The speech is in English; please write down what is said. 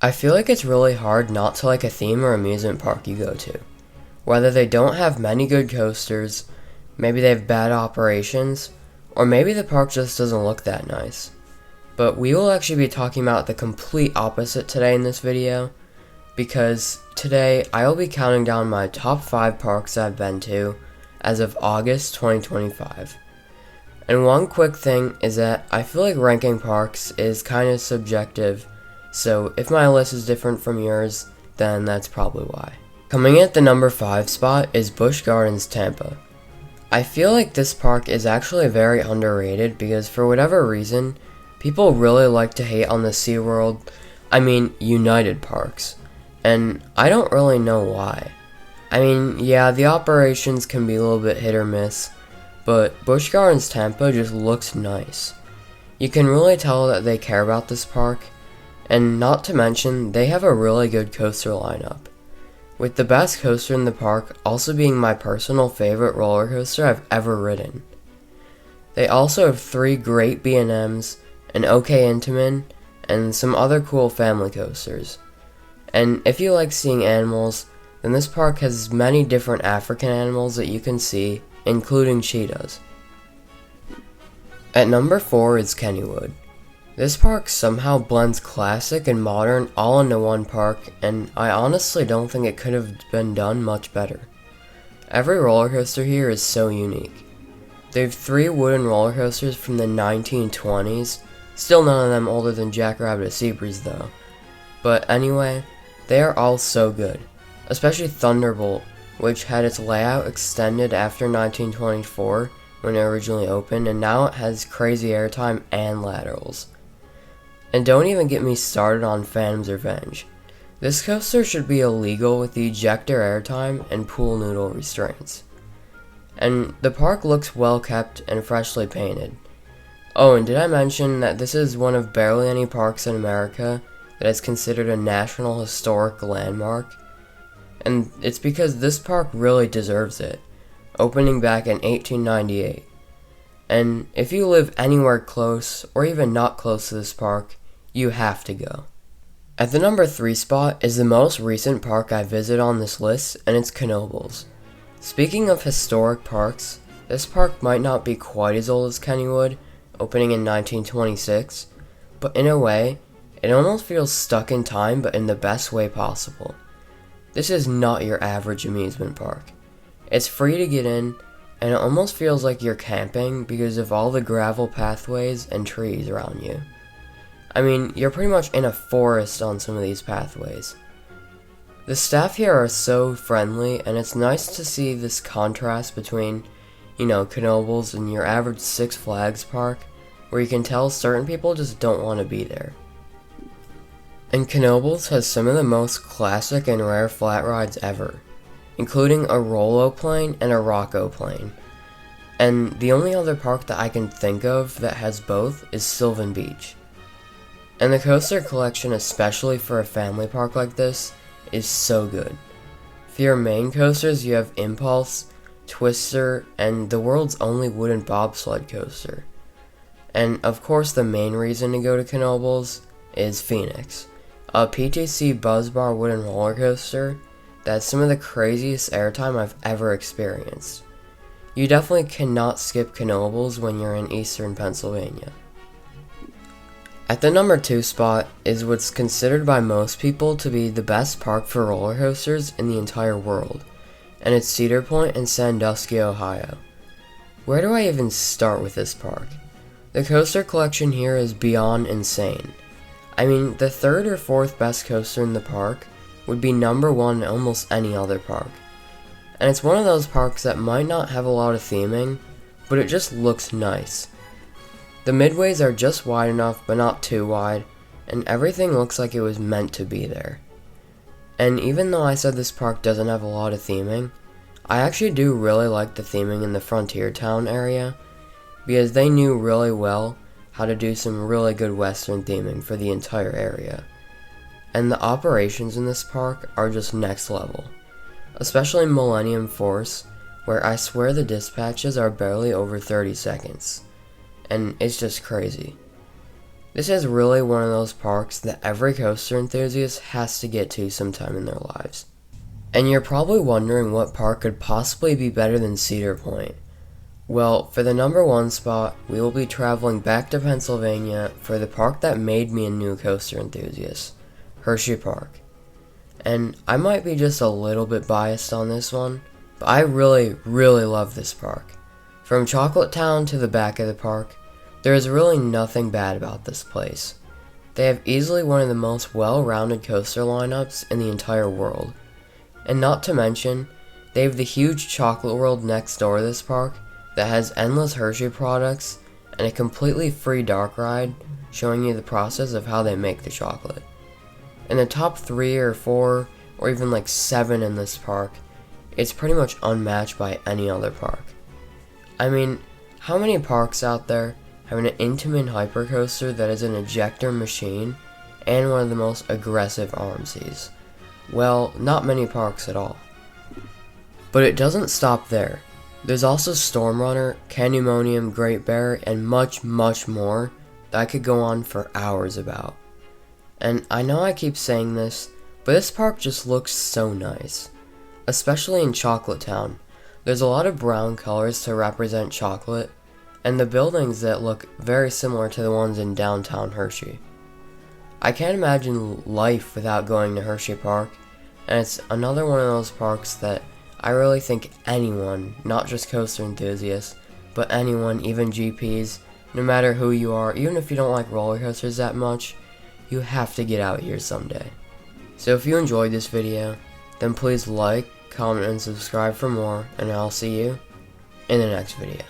I feel like it's really hard not to like a theme or amusement park you go to. Whether they don't have many good coasters, maybe they have bad operations, or maybe the park just doesn't look that nice. But we will actually be talking about the complete opposite today in this video, because today I will be counting down my top 5 parks I've been to as of August 2025. And one quick thing is that I feel like ranking parks is kind of subjective, so if my list is different from yours, then that's probably why. Coming at the number 5 spot is Busch Gardens, Tampa. I feel like this park is actually very underrated because for whatever reason, people really like to hate on the United parks, and I don't really know why. Yeah, the operations can be a little bit hit or miss, but Busch Gardens Tampa just looks nice. You can really tell that they care about this park, and not to mention, they have a really good coaster lineup, with the best coaster in the park also being my personal favorite roller coaster I've ever ridden. They also have 3 great B&Ms, an OK Intamin, and some other cool family coasters. And if you like seeing animals, then this park has many different African animals that you can see, including cheetahs. At number 4 is Kennywood. This park somehow blends classic and modern all into one park, and I honestly don't think it could have been done much better. Every roller coaster here is so unique. They have 3 wooden roller coasters from the 1920s, still none of them older than Jackrabbit of Seabreeze though. But anyway, they are all so good, especially Thunderbolt, which had its layout extended after 1924 when it originally opened, and now it has crazy airtime and laterals. And don't even get me started on Phantom's Revenge. This coaster should be illegal with the ejector airtime and pool noodle restraints. And the park looks well kept and freshly painted. Oh, and did I mention that this is one of barely any parks in America that is considered a National Historic Landmark? And it's because this park really deserves it, opening back in 1898. And if you live anywhere close, or even not close to this park, you have to go. At the number 3 spot is the most recent park I visited on this list, and it's Knoebels. Speaking of historic parks, this park might not be quite as old as Kennywood, opening in 1926, but in a way, it almost feels stuck in time, but in the best way possible. This is not your average amusement park. It's free to get in, and it almost feels like you're camping because of all the gravel pathways and trees around you. You're pretty much in a forest on some of these pathways. The staff here are so friendly, and it's nice to see this contrast between, Knoebels and your average Six Flags park, where you can tell certain people just don't want to be there. And Knoebels has some of the most classic and rare flat rides ever, including a Rollo-plane and a Rocco-plane. And the only other park that I can think of that has both is Sylvan Beach. And the coaster collection, especially for a family park like this, is so good. For your main coasters, you have Impulse, Twister, and the world's only wooden bobsled coaster. And of course the main reason to go to Knoebels is Phoenix, a PTC Buzz Bar wooden roller coaster that's some of the craziest airtime I've ever experienced. You definitely cannot skip Knoebels when you're in eastern Pennsylvania. At the number 2 spot is what's considered by most people to be the best park for roller coasters in the entire world, and it's Cedar Point in Sandusky, Ohio. Where do I even start with this park? The coaster collection here is beyond insane. The 3rd or 4th best coaster in the park would be number 1 in almost any other park. And it's one of those parks that might not have a lot of theming, but it just looks nice. The midways are just wide enough but not too wide, and everything looks like it was meant to be there. And even though I said this park doesn't have a lot of theming, I actually do really like the theming in the Frontier Town area, because they knew really well how to do some really good Western theming for the entire area. And the operations in this park are just next level, especially Millennium Force, where I swear the dispatches are barely over 30 seconds. And it's just crazy. This is really one of those parks that every coaster enthusiast has to get to sometime in their lives. And you're probably wondering what park could possibly be better than Cedar Point. Well, for the number 1 spot, we will be traveling back to Pennsylvania for the park that made me a new coaster enthusiast, Hersheypark. And I might be just a little bit biased on this one, but I really love this park. From Chocolate Town to the back of the park, there is really nothing bad about this place. They have easily one of the most well-rounded coaster lineups in the entire world. And not to mention, they have the huge Chocolate World next door to this park that has endless Hershey products and a completely free dark ride showing you the process of how they make the chocolate. In the top 3 or 4 or even like 7 in this park, it's pretty much unmatched by any other park. I mean, how many parks out there have an intimate hypercoaster that is an ejector machine and one of the most aggressive RMCs? Well, not many parks at all. But it doesn't stop there. There's also Stormrunner, Canyumonium, Great Bear, and much more that I could go on for hours about. And I know I keep saying this, but this park just looks so nice. Especially in Chocolate Town. There's a lot of brown colors to represent chocolate, and the buildings that look very similar to the ones in downtown Hershey. I can't imagine life without going to Hersheypark, and it's another one of those parks that I really think anyone, not just coaster enthusiasts, but anyone, even GPs, no matter who you are, even if you don't like roller coasters that much, you have to get out here someday. So if you enjoyed this video, then please like, comment, and subscribe for more, and I'll see you in the next video.